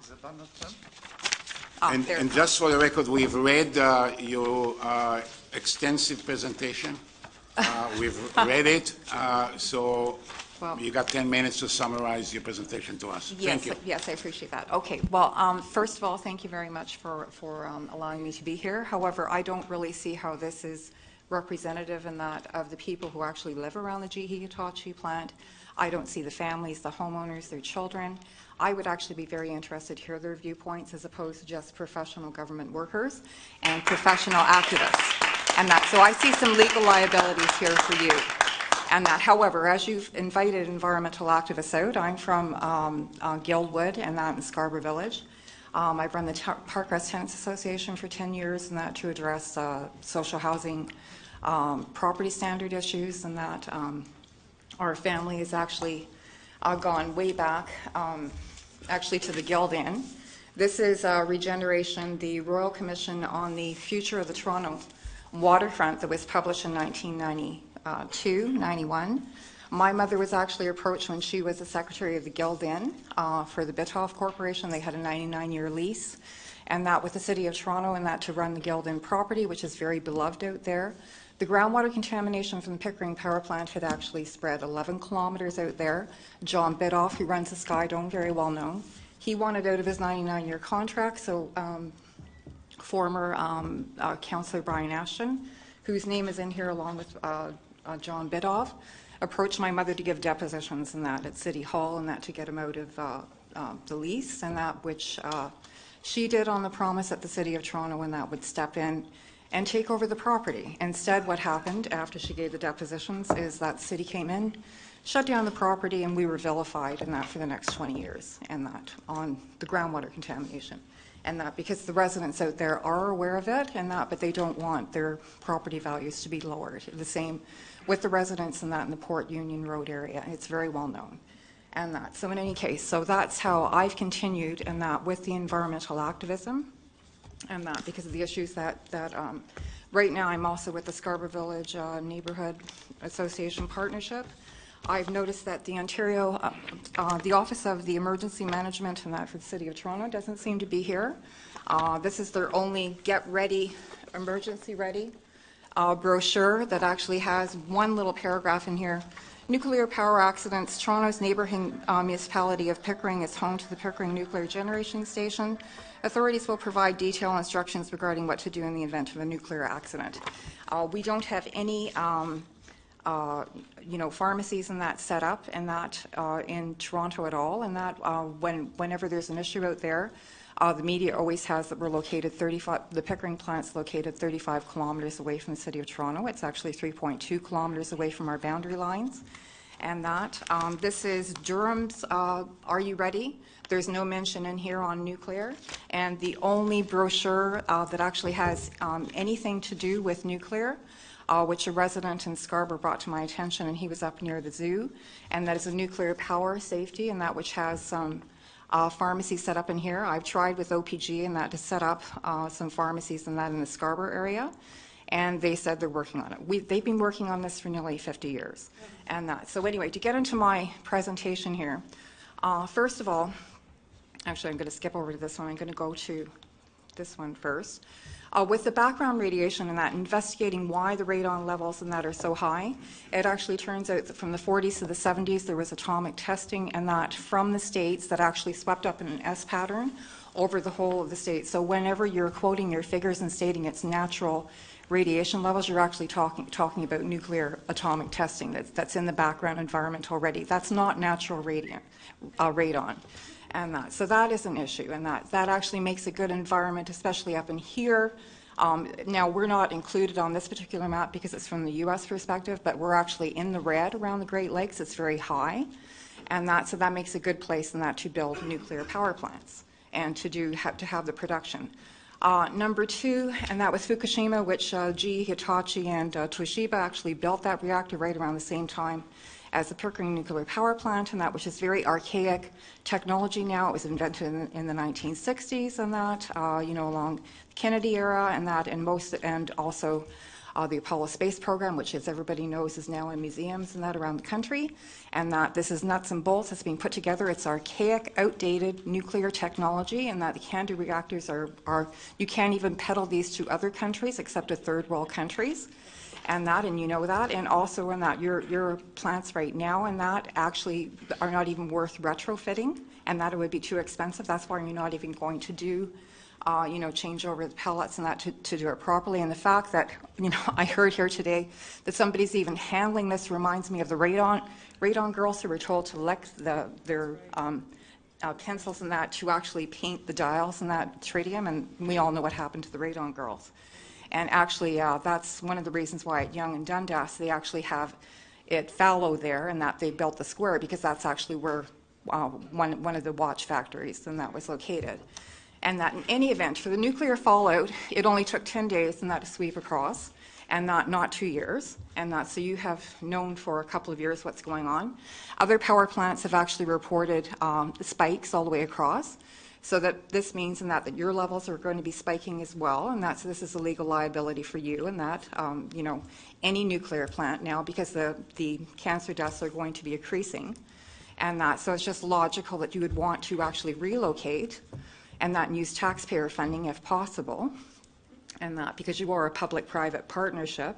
Is it done this time? And just for the record, we've read your extensive presentation. We've read it, so you got 10 minutes to summarize your presentation to us. Yes, Thank you. yes, I appreciate that. Okay, well, first of all, thank you very much for allowing me to be here. However, I don't really see how this is representative in that of the people who actually live around the GE-Hitachi plant. I don't see the families, the homeowners, their children. I would actually be very interested to hear their viewpoints as opposed to just professional government workers and professional activists. And that, so I see some legal liabilities here for you. And that, however, as you've invited environmental activists out, I'm from Guildwood and that in Scarborough Village. I've run the Parkcrest Tenants Association for 10 years and that to address social housing property standard issues, and that our family has actually gone way back actually to the Guild Inn. This is Regeneration, the Royal Commission on the Future of the Toronto Waterfront that was published in 1992, 91. My mother was actually approached when she was the secretary of the Guild Inn for the Bithoff Corporation. They had a 99-year lease, and that with the City of Toronto, and that to run the Guild Inn property, which is very beloved out there. The groundwater contamination from the Pickering power plant had actually spread 11 kilometers out there. John Bithoff, who runs the Sky Dome, very well known, he wanted out of his 99-year contract, so former Councillor Brian Ashton, whose name is in here along with John Bithoff, approached my mother to give depositions and that at City Hall, and that to get him out of the lease, and that which she did on the promise that the City of Toronto and that would step in and take over the property. Instead, what happened after she gave the depositions is that the city came in, shut down the property, and we were vilified in that for the next 20 years, and that on the groundwater contamination. And that because the residents out there are aware of it and that, but they don't want their property values to be lowered. The same with the residents in that in the Port Union Road area. It's very well known. And that, so in any case, so that's how I've continued and that with the environmental activism and that because of the issues that right now I'm also with the Scarborough Village Neighborhood Association Partnership. I've noticed that the Ontario, the Office of the Emergency Management and that for the City of Toronto doesn't seem to be here. This is their only Get Ready, Emergency Ready brochure that actually has one little paragraph in here. Nuclear power accidents. Toronto's neighbouring municipality of Pickering is home to the Pickering Nuclear Generation Station. Authorities will provide detailed instructions regarding what to do in the event of a nuclear accident. We don't have any pharmacies and that set up and that in Toronto at all, and that whenever there's an issue out there, the media always has that we're located the Pickering plant's located 35 kilometers away from the City of Toronto. It's actually 3.2 kilometers away from our boundary lines. And that, this is Durham's Are You Ready? There's no mention in here on nuclear. And the only brochure that actually has anything to do with nuclear which a resident in Scarborough brought to my attention, and he was up near the zoo, and that is a nuclear power safety, and that which has some pharmacies set up in here. I've tried with OPG and that to set up some pharmacies and that in the Scarborough area, and they said they're working on it. They've been working on this for nearly 50 years. And that. So anyway, to get into my presentation here, first of all, actually I'm going to skip over to this one. I'm going to go to this one first. With the background radiation and that, investigating why the radon levels and that are so high, it actually turns out that from the 40s to the 70s there was atomic testing and that from the states that actually swept up in an S pattern over the whole of the state. So whenever you're quoting your figures and stating it's natural radiation levels, you're actually talking about nuclear atomic testing that's in the background environment already. That's not natural radon. And that, so that is an issue, and that actually makes a good environment, especially up in here. Now, we're not included on this particular map because it's from the U.S. perspective, but we're actually in the red around the Great Lakes. It's very high, and so that makes a good place in that to build nuclear power plants and to have the production. Number two, and that was Fukushima, which GE-Hitachi and Toshiba actually built that reactor right around the same time as the Pickering nuclear power plant, and that which is very archaic technology now. It was invented in the 1960s and that, along the Kennedy era and that, and also the Apollo space program, which, as everybody knows, is now in museums and that around the country, and that this is nuts and bolts. It's being put together. It's archaic, outdated nuclear technology, and that the CANDU reactors are you can't even peddle these to other countries except to third world countries. And that, and you know that, and also in that your plants right now and that actually are not even worth retrofitting, and that it would be too expensive. That's why you're not even going to do, change over the pellets and that to do it properly. And the fact that, I heard here today that somebody's even handling this reminds me of the radon girls who were told to lick their pencils and that to actually paint the dials and that tritium, and we all know what happened to the radon girls. And actually, that's one of the reasons why at Yonge and Dundas they actually have it fallow there, and that they built the square, because that's actually where one of the watch factories and that was located. And that in any event, for the nuclear fallout, it only took 10 days and that to sweep across, and not 2 years. And that, so you have known for a couple of years what's going on. Other power plants have actually reported spikes all the way across. So that this means in that your levels are going to be spiking as well, and so this is a legal liability for you, and that any nuclear plant now, because the cancer deaths are going to be increasing, and that so it's just logical that you would want to actually relocate, and that use taxpayer funding if possible, and that because you are a public-private partnership,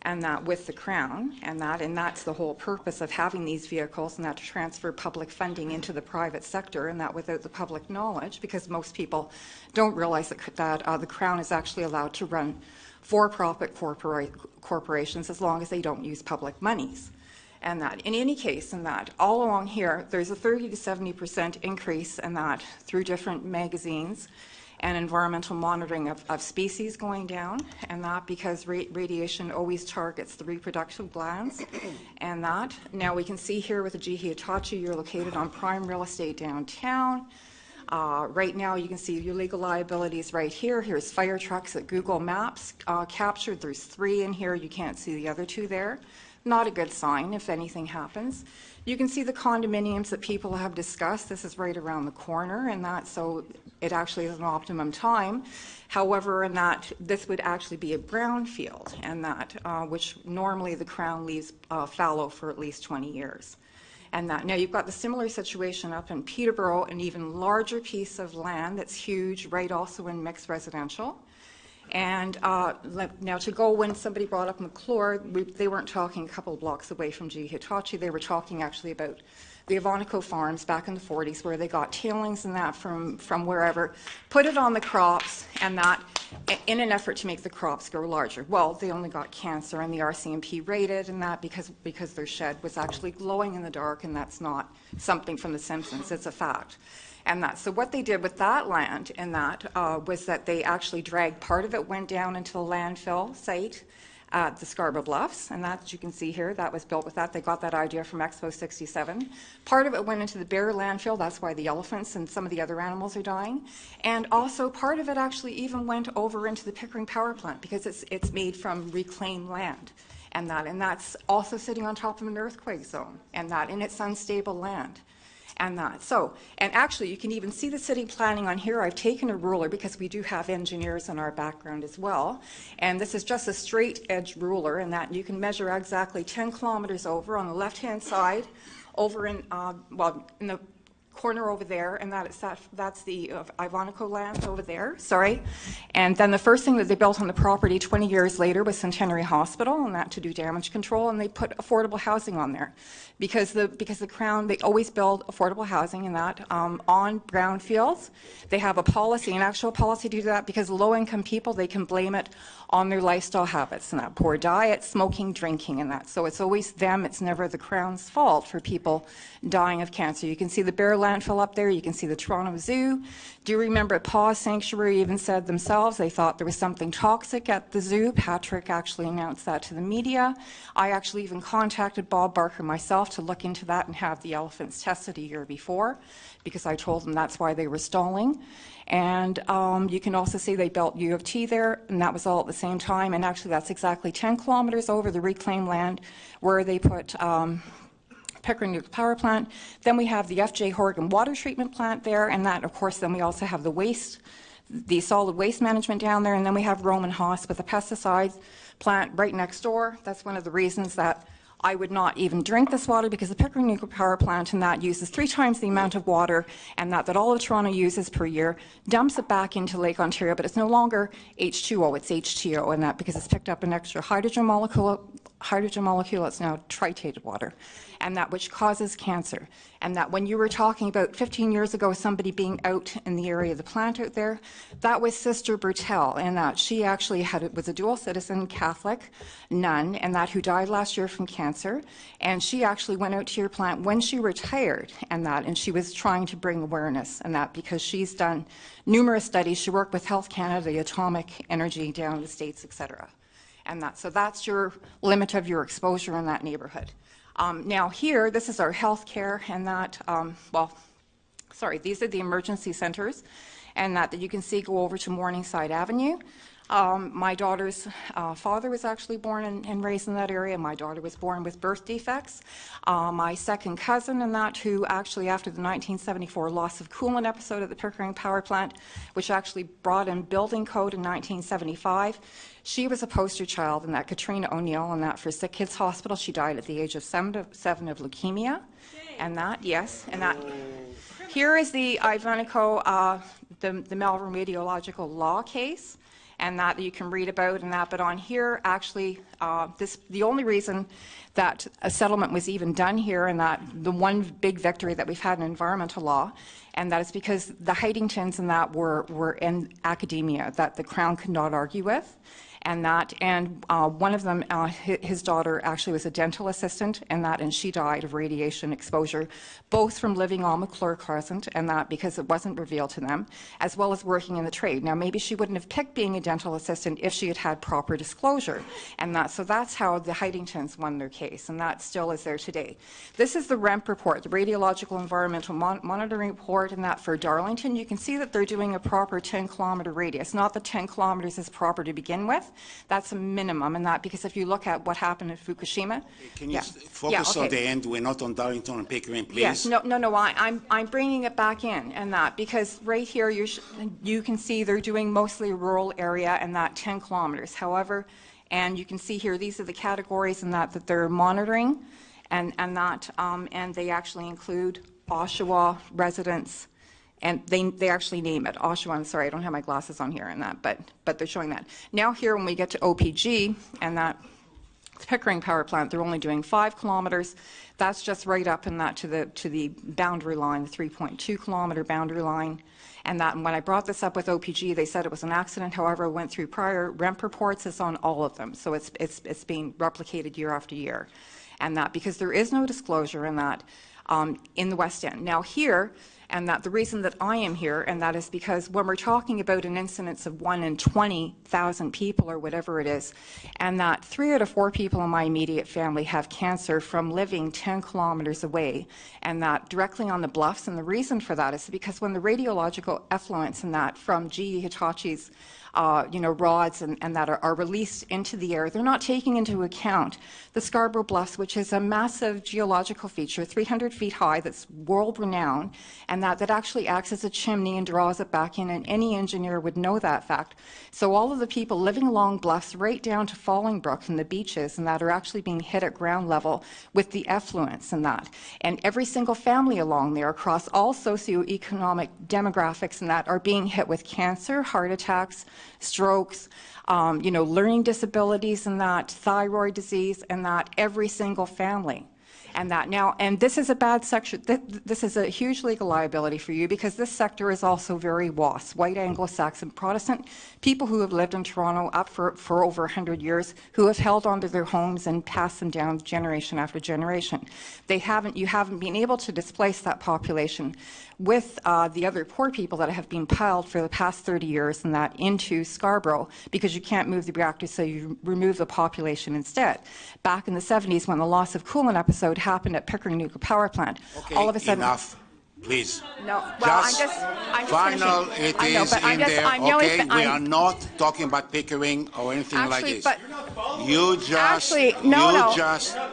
and that with the Crown, and that's the whole purpose of having these vehicles, and that to transfer public funding into the private sector, and that without the public knowledge, because most people don't realize that the Crown is actually allowed to run for-profit corporations as long as they don't use public monies. And that in any case, and that all along here, there's a 30 to 70% increase in that through different magazines, and environmental monitoring of species going down, and that because radiation always targets the reproductive glands, and that. Now we can see here with the GE-Hitachi, you're located on prime real estate downtown. Right now you can see your legal liabilities right here. Here's fire trucks that Google Maps captured. There's 3 in here. You can't see the other 2 there. Not a good sign if anything happens. You can see the condominiums that people have discussed. This is right around the corner, and that so it actually is an optimum time. However, in that this would actually be a brownfield, and that which normally the Crown leaves fallow for at least 20 years. And that now you've got the similar situation up in Peterborough, an even larger piece of land that's huge, right also in mixed residential. And now to go when somebody brought up McClure, they weren't talking a couple of blocks away from GE-Hitachi. They were talking actually about the Avonico farms back in the 40s, where they got tailings and that from wherever, put it on the crops, and that in an effort to make the crops grow larger. Well, they only got cancer, and the RCMP rated and that because their shed was actually glowing in the dark, and that's not something from The Simpsons, it's a fact. And that, so what they did with that land and that was that they actually dragged part of it, went down into the landfill site at the Scarborough Bluffs, and that you can see here, that was built with that. They got that idea from Expo 67. Part of it went into the Bear landfill, that's why the elephants and some of the other animals are dying. And also part of it actually even went over into the Pickering power plant, because it's made from reclaimed land. And that's also sitting on top of an earthquake zone, and it's unstable land. And that. So, and actually you can even see the city planning on here. I've taken a ruler because we do have engineers in our background as well. And this is just a straight edge ruler, and that you can measure exactly 10 kilometers over on the left-hand side, over in, in the corner over there, and that's the Ivonico lands over there, sorry. And then the first thing that they built on the property 20 years later was Centenary Hospital, and that to do damage control, and they put affordable housing on there. Because the Crown, they always build affordable housing in that on brownfields. They have a policy, an actual policy to do that, because low-income people, they can blame it on their lifestyle habits and that poor diet, smoking, drinking, and that. So it's always them, it's never the Crown's fault for people dying of cancer. You can see the Bear landfill up there, you can see the Toronto Zoo. Do you remember Paw Sanctuary even said themselves they thought there was something toxic at the zoo? Patrick actually announced that to the media. I actually even contacted Bob Barker myself to look into that and have the elephants tested a year before, because I told them that's why they were stalling. And you can also see they built U of T there, and that was all at the same time. And actually that's exactly 10 kilometers over the reclaimed land where they put Pickering Nuclear Power Plant. Then we have the FJ Horgan Water Treatment Plant there, and that, of course, then we also have the solid waste management down there, and then we have Roman Haas with the pesticides. plant right next door. That's one of the reasons that I would not even drink this water, because the Pickering Nuclear Power Plant and that uses 3 times the amount of water and that all of Toronto uses per year, dumps it back into Lake Ontario, but it's no longer H2O, it's H2O, and that because it's picked up an extra hydrogen molecule, it's now tritated water, and that which causes cancer. And that when you were talking about 15 years ago, somebody being out in the area of the plant out there, that was Sister Bertel, and that she actually was a dual citizen Catholic nun, and that who died last year from cancer. And she actually went out to your plant when she retired, and she was trying to bring awareness, and that because she's done numerous studies. She worked with Health Canada, the atomic energy down in the States, etc. And so that's your limit of your exposure in that neighborhood. Now here, this is our health care, and these are the emergency centers, and that you can see go over to Morningside Avenue. My daughter's father was actually born and raised in that area. My daughter was born with birth defects. My second cousin, and that who actually, after the 1974 loss of coolant episode at the Pickering Power Plant, which actually brought in building code in 1975, she was a poster child in that Katrina O'Neill, and that for Sick Kids Hospital. She died at the age of 7 of leukemia, and that, yes, and that. Here is the Ivanico, the Melbourne Radiological Law case, and that you can read about, and that. But on here, actually, the only reason that a settlement was even done here, and that the one big victory that we've had in environmental law, and that is because the Heitingtons and that were in academia that the Crown could not argue with. And one of them, his daughter actually was a dental assistant, and she died of radiation exposure, both from living on McClure Crescent, and that because it wasn't revealed to them, as well as working in the trade. Now, maybe she wouldn't have picked being a dental assistant if she had had proper disclosure, and so that's how the Heitingtons won their case, and that still is there today. This is the REMP report, the Radiological Environmental Monitoring Report, and that for Darlington, you can see that they're doing a proper 10-kilometer radius. Not that 10 kilometers is proper to begin with. That's a minimum, and that because if you look at what happened in Fukushima. Can you focus on the end? We're not on Darlington and Pickering, please. Yes, no. I'm bringing it back in, and that because right here you can see they're doing mostly rural area, and that 10 kilometers. However, and you can see here these are the categories, and that they're monitoring, and they actually include Oshawa residents. And they actually name it, Oshawa. I'm sorry, I don't have my glasses on here and that, but they're showing that. Now here, when we get to OPG, and that Pickering Power Plant, they're only doing 5 kilometers. That's just right up in that to the boundary line, the 3.2 kilometer boundary line. And when I brought this up with OPG, they said it was an accident. However, it went through prior REMP reports. It's on all of them, so it's being replicated year after year, and that because there is no disclosure in that in the West End. Now here. And that the reason that I am here, and that is because when we're talking about an incidence of 1 in 20,000 people or whatever it is, and that 3 out of 4 people in my immediate family have cancer from living 10 kilometers away, and that directly on the bluffs, and the reason for that is because when the radiological effluents and that from GE-Hitachi's rods and that are released into the air, they're not taking into account the Scarborough Bluffs, which is a massive geological feature, 300 feet high, that's world-renowned, and that actually acts as a chimney and draws it back in, and any engineer would know that fact. So all of the people living along bluffs right down to Fallingbrook and the beaches and that are actually being hit at ground level with the effluents and that. And every single family along there across all socioeconomic demographics and that are being hit with cancer, heart attacks, strokes, learning disabilities and that, thyroid disease and that, every single family. And that now, and this is a bad section, this is a huge legal liability for you because this sector is also very WAS, white Anglo-Saxon Protestant, people who have lived in Toronto up for over 100 years, who have held onto their homes and passed them down generation after generation. You haven't been able to displace that population with the other poor people that have been piled for the past 30 years and that into Scarborough because you can't move the reactor, so you remove the population instead. Back in the 70s when the loss of coolant episode happened at Pickering Nuclear Power Plant, okay, all of a sudden... enough. Please. No, well, I'm just final, finishing. it I know, is but in there. Okay, we are not talking about Pickering or anything like this. But you just, actually, no.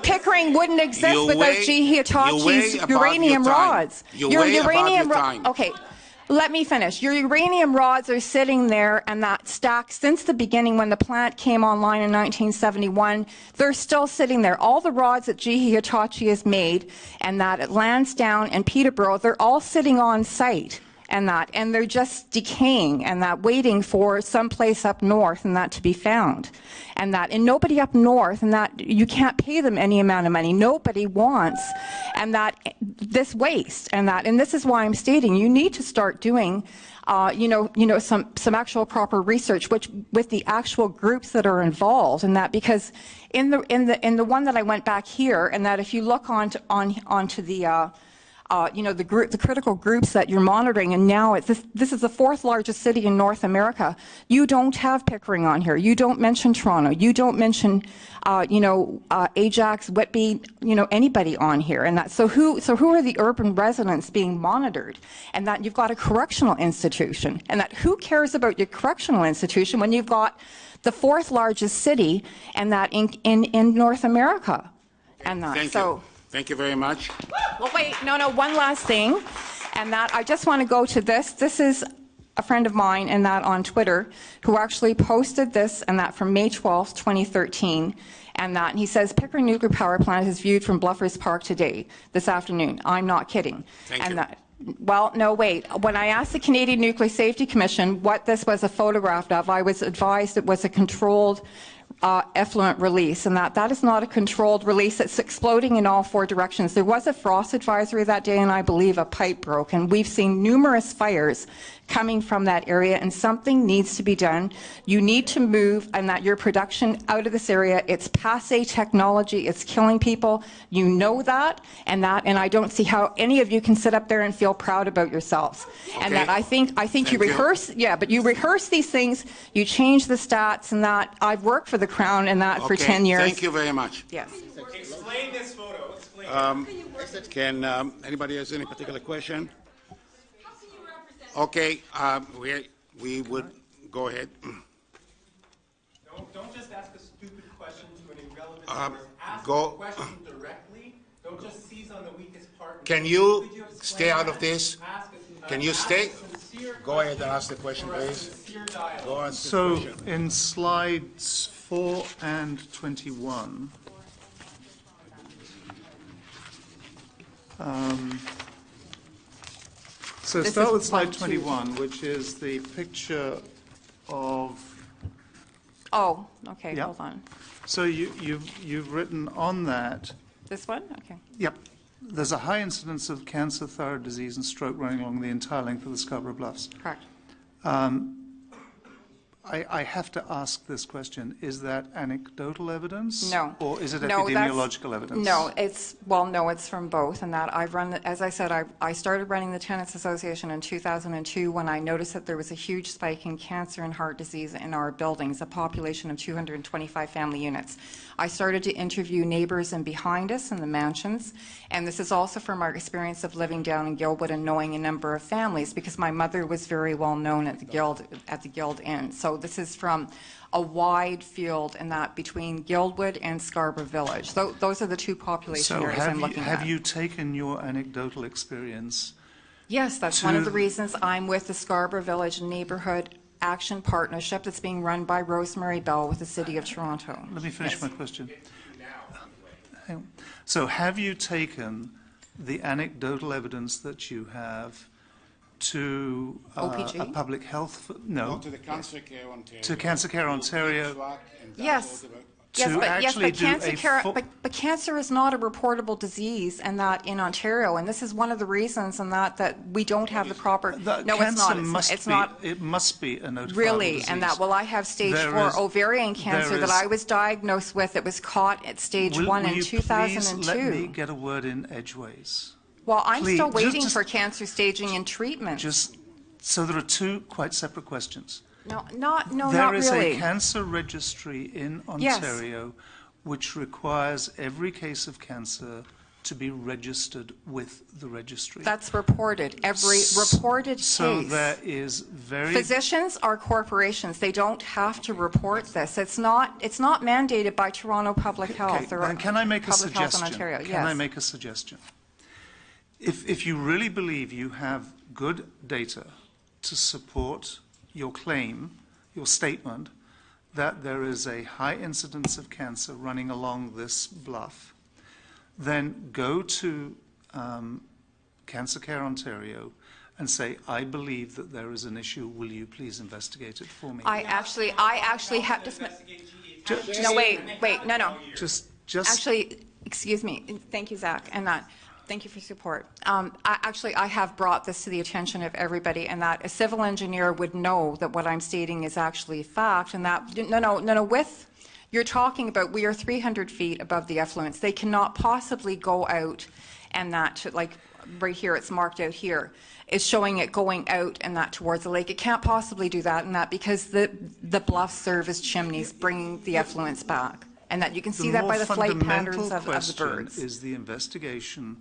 Pickering wouldn't exist without GE-Hitachi's uranium rods. You're way above your time. Okay. Let me finish. Your uranium rods are sitting there, and that stack since the beginning when the plant came online in 1971, they're still sitting there. All the rods that GE-Hitachi has made, and that at Lansdowne and Peterborough, they're all sitting on site. And they're just decaying and that waiting for some place up north and that to be found. And nobody up north and that you can't pay them any amount of money. Nobody wants and that this waste and this is why I'm stating you need to start doing some actual proper research with the actual groups that are involved in that, because in the one that I went back here, and that if you look onto the the critical groups that you're monitoring, and now this is the 4th largest city in North America. You don't have Pickering on here. You don't mention Toronto. You don't mention, Ajax, Whitby, anybody on here. And so who are the urban residents being monitored? And that you've got a correctional institution. And that who cares about your correctional institution when you've got the 4th largest city and that in North America? And that Thank you. Thank you very much. Well, wait, no, one last thing, and that I just want to go to this. This is a friend of mine, and that on Twitter, who actually posted this, and that from May 12th, 2013, and that he says, Pickering Nuclear Power Plant is viewed from Bluffers Park today, this afternoon. I'm not kidding. Thank you. Well, no, wait. When I asked the Canadian Nuclear Safety Commission what this was a photograph of, I was advised it was a controlled effluent release, and that is not a controlled release. It's exploding in all 4 directions. There was a frost advisory that day, and I believe a pipe broke, and we've seen numerous fires coming from that area, and something needs to be done. You need to move and that your production out of this area. It's passé technology. It's killing people. You know that, and I don't see how any of you can sit up there and feel proud about yourselves. Okay. And that I think you rehearse, but you rehearse these things, you change the stats, and that I've worked for the Crown and that for 10 years. Thank you very much. Yes. Explain this photo. Can anybody has any particular question? Okay, we would go ahead. Don't just ask a stupid question to an irrelevant person. Ask a question directly. Don't just seize on the weakest part. Can you stay out of this? Can you stay? Go ahead and ask the question, please. Go ask the question. So in slides 4 and 21, so start with slide 21, which is the picture of... Oh, okay, Yep. hold on. So you've written on that... This one? Okay. Yep. There's a high incidence of cancer, thyroid disease, and stroke running along the entire length of the Scarborough Bluffs. Correct. I have to ask this question. Is that anecdotal evidence? No. Or is it No, epidemiological evidence? No, it's from both. And that I've run, as I said, I started running the Tenants Association in 2002 when I noticed that there was a huge spike in cancer and heart disease in our buildings, a population of 225 family units. I started to interview neighbors and behind us in the mansions, and this is also from our experience of living down in Guildwood and knowing a number of families, because my mother was very well known at the Guild Inn. So this is from a wide field in that between Guildwood and Scarborough Village. So those are the 2 population areas I'm looking at. Have you taken your anecdotal experience? Yes, that's one of the reasons I'm with the Scarborough Village Neighbourhood Action Partnership that's being run by Rosemary Bell with the City of Toronto. Let me finish my question. So have you taken the anecdotal evidence that you have to a public health... No, to the Cancer Care Ontario. To Cancer Care Ontario. Yes. But cancer is not a reportable disease, and that in Ontario, and this is one of the reasons, and that we don't have the proper. No, it's not. It's not. It must be a notifiable really, disease. and that I have stage 4 ovarian cancer that I was diagnosed with. It was caught at stage 1 in 2002. Please let me get a word in edgeways. Well, I'm still waiting for cancer staging and treatment. So there are 2 quite separate questions. No, not really. There is a cancer registry in Ontario which requires every case of cancer to be registered with the registry. That's reported. Every reported case. So there is very... Physicians are corporations. They don't have to report this. It's not mandated by Toronto Public Health. Okay, then can I make a suggestion? Ontario. Can I make a suggestion? if you really believe you have good data to support your claim, your statement, that there is a high incidence of cancer running along this bluff, then go to Cancer Care Ontario and say, I believe that there is an issue, will you please investigate it for me? I actually have to, no, wait, no. Just Actually, excuse me, thank you, Zach, and that, thank you for support. I have brought this to the attention of everybody, and that a civil engineer would know that what I'm stating is actually fact, and that, no, with, you're talking about, we are 300 feet above the effluents. They cannot possibly go out, and that, like, right here, it's marked out here, is showing it going out and that towards the lake. It can't possibly do that and that because the bluffs serve as chimneys, bringing the effluents back. And that you can see that by the flight patterns of the birds. The more fundamental question is the investigation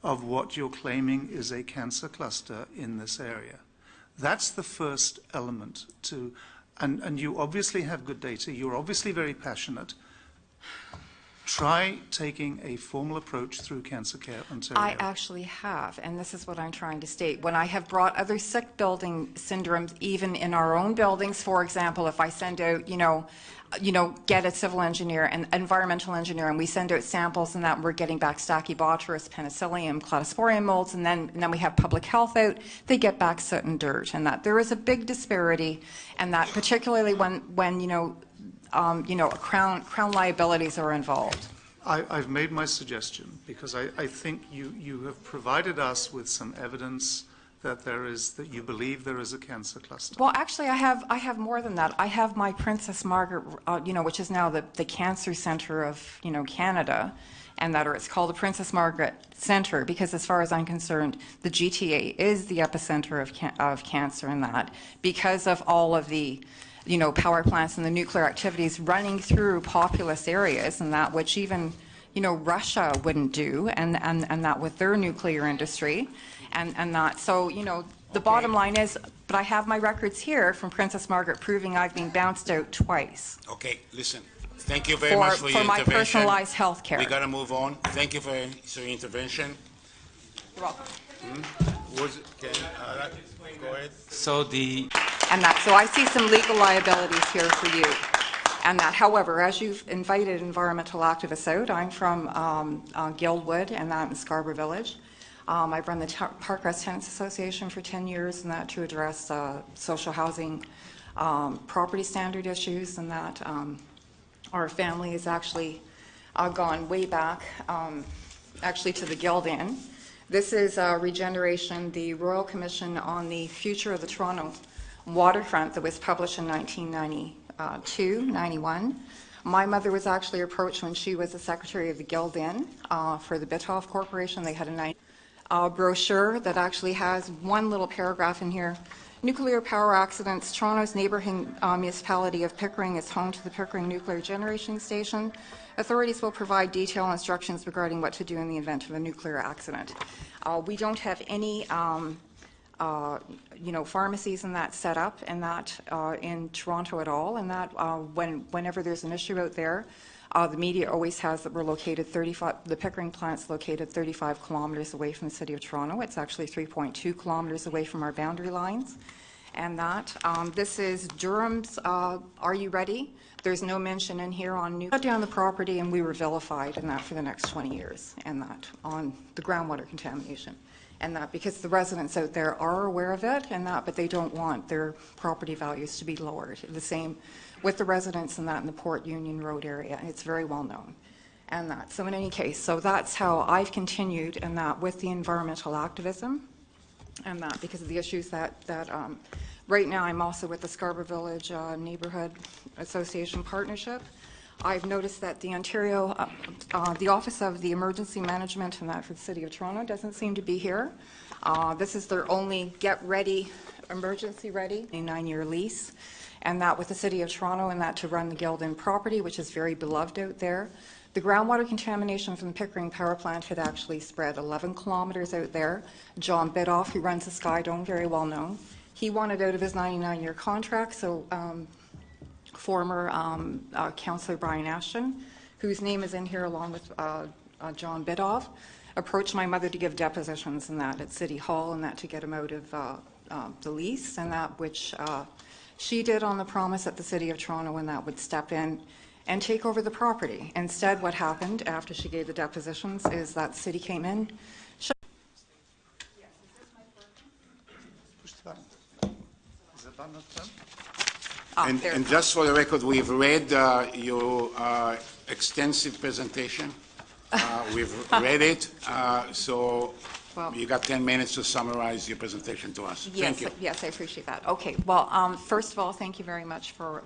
of what you're claiming is a cancer cluster in this area. That's the first element to, and you obviously have good data, you're obviously very passionate. Try taking a formal approach through Cancer Care Ontario. I actually have, and this is what I'm trying to state. When I have brought other sick building syndromes, even in our own buildings, for example, if I send out, get a civil engineer and environmental engineer, and we send out samples, and that we're getting back Stachybotrys, Penicillium, Cladosporium molds, and then we have public health out, they get back soot and dirt, and that there is a big disparity, and that particularly when crown liabilities are involved. I've made my suggestion because I think you have provided us with some evidence that you believe there is a cancer cluster. Well, actually, I have more than that. I have my Princess Margaret, which is now the Cancer Centre of Canada, and it's called the Princess Margaret Centre because, as far as I'm concerned, the GTA is the epicenter of cancer in that because of all of the power plants and the nuclear activities running through populous areas, and that which even Russia wouldn't do, and that with their nuclear industry, and that. So the bottom line is, but I have my records here from Princess Margaret proving I've been bounced out twice. Okay, listen. Thank you very much for your intervention. For my personalized health care. We got to move on. Thank you for your intervention. You're welcome. Go ahead. So so I see some legal liabilities here for you. And that, however, as you've invited environmental activists out, I'm from Guildwood and that in Scarborough Village. I've run the Parkcrest Tenants Association for 10 years and that to address social housing property standard issues, and that our family has actually gone way back actually to the Guild Inn. This is Regeneration, the Royal Commission on the Future of the Toronto Waterfront that was published in 1992-91. My mother was actually approached when she was the secretary of the Guild Inn for the Bitoff Corporation. They had a brochure that actually has one little paragraph in here. Nuclear power accidents. Toronto's neighbouring municipality of Pickering is home to the Pickering Nuclear Generating Station. Authorities will provide detailed instructions regarding what to do in the event of a nuclear accident. We don't have any pharmacies and that set up and that in Toronto at all, and that whenever there's an issue out there, the media always has that we're located the Pickering plant's located 35 kilometers away from the City of Toronto. It's actually 3.2 kilometers away from our boundary lines. And that, this is Durham's, Are You Ready? There's no mention in here on shut down the property, and we were vilified in that for the next 20 years, and that on the groundwater contamination. And that because the residents out there are aware of it and that, but they don't want their property values to be lowered. The same with the residents in that in the Port Union Road area. It's very well known. And that, so in any case, so that's how I've continued and that with the environmental activism and that because of the issues that right now I'm also with the Scarborough Village Neighbourhood Association Partnership. I've noticed that the Ontario, the Office of the Emergency Management and that for the City of Toronto doesn't seem to be here. This is their only get ready, emergency ready, a 9-year lease, and that with the City of Toronto and that to run the Guild Inn property, which is very beloved out there. The groundwater contamination from the Pickering power plant had actually spread 11 kilometers out there. John Bidoff, who runs the Sky Dome, very well known. He wanted out of his 99-year contract, so former Councillor Brian Ashton, whose name is in here along with John Bidoff, approached my mother to give depositions and that at City Hall and that to get him out of the lease and that which she did on the promise at the City of Toronto and that would step in and take over the property. Instead, what happened after she gave the depositions is that the city came in. Push the button. Is the button not done? And just for the record, we've read your extensive presentation. We've read it, so Well- you got 10 minutes to summarize your presentation to us. Thank you. Yes, I appreciate that. Okay, well, first of all, thank you very much for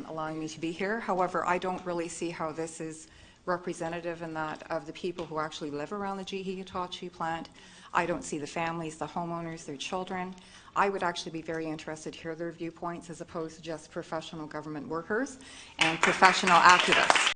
allowing me to be here. However, I don't really see how this is representative in that of the people who actually live around the GE-Hitachi plant. I don't see the families, the homeowners, their children. I would actually be very interested to hear their viewpoints as opposed to just professional government workers and professional activists.